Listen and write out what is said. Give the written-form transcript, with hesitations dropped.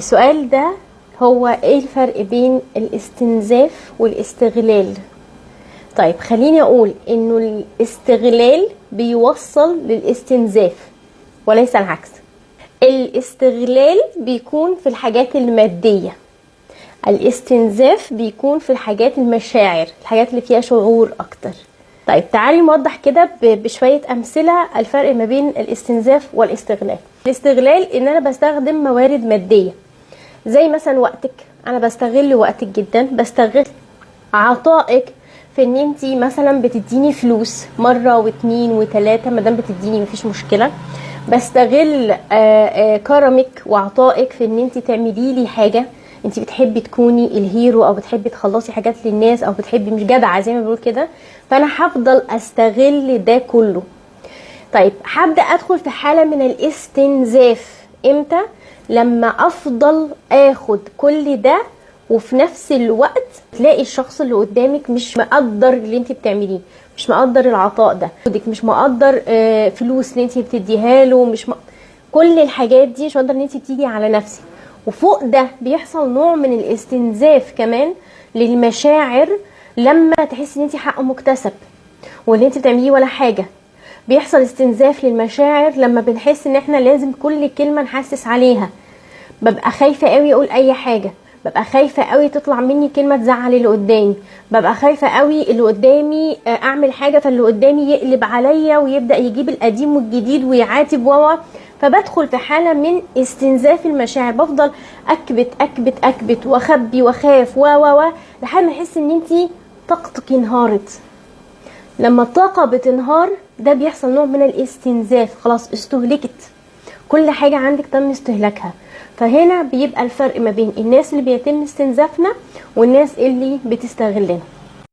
السؤال ده هو ايه الفرق بين الاستنزاف والاستغلال؟ طيب خليني اقول انه الاستغلال بيوصل للاستنزاف وليس العكس. الاستغلال بيكون في الحاجات المادية، الاستنزاف بيكون في الحاجات المشاعر، الحاجات اللي فيها شعور اكتر. طيب تعالي نوضح كده بشوية امثلة الفرق ما بين الاستنزاف والاستغلال. الاستغلال ان انا بستخدم موارد مادية، زي مثلا وقتك، انا بستغل وقتك جدا، بستغل عطائك في ان انتي مثلا بتديني فلوس مرة واتنين وتلاتة، مادام بتديني مفيش مشكلة. بستغل كرمك وعطائك في ان انتي تعملي لي حاجة، انتي بتحبي تكوني الهيرو او بتحبي تخلصي حاجات للناس او بتحبي مش جدعة زي ما بقول كده، فانا هفضل استغل ده كله. طيب هبدأ ادخل في حالة من الاستنزاف امتى؟ لما افضل اخد كل ده وفي نفس الوقت تلاقي الشخص اللي قدامك مش مقدر اللي انت بتعمليه، مش مقدر العطاء ده، مش مقدر فلوس اللي انت بتديها له، كل الحاجات دي مش مقدر ان انت بتيجي على نفسك. وفوق ده بيحصل نوع من الاستنزاف كمان للمشاعر، لما تحسي ان انت حق مكتسب واللي انت بتعمليه ولا حاجه. بيحصل استنزاف للمشاعر لما بنحس ان احنا لازم كل كلمه نحسس عليها. ببقى خايفه قوي اقول اي حاجه، ببقى خايفه قوي تطلع مني كلمه تزعل اللي قدامي، ببقى خايفه قوي اللي قدامي اعمل حاجه فاللي قدامي يقلب عليا ويبدا يجيب القديم والجديد ويعاتب فبدخل في حاله من استنزاف المشاعر، بفضل اكبت اكبت اكبت واخبي واخاف لحد ما احس ان انتي طاقتك انهارت. لما الطاقه بتنهار ده بيحصل نوع من الاستنزاف، خلاص استهلكت، كل حاجه عندك تم استهلاكها. فهنا بيبقى الفرق ما بين الناس اللي بيتم استنزافنا والناس اللي بتستغلنا.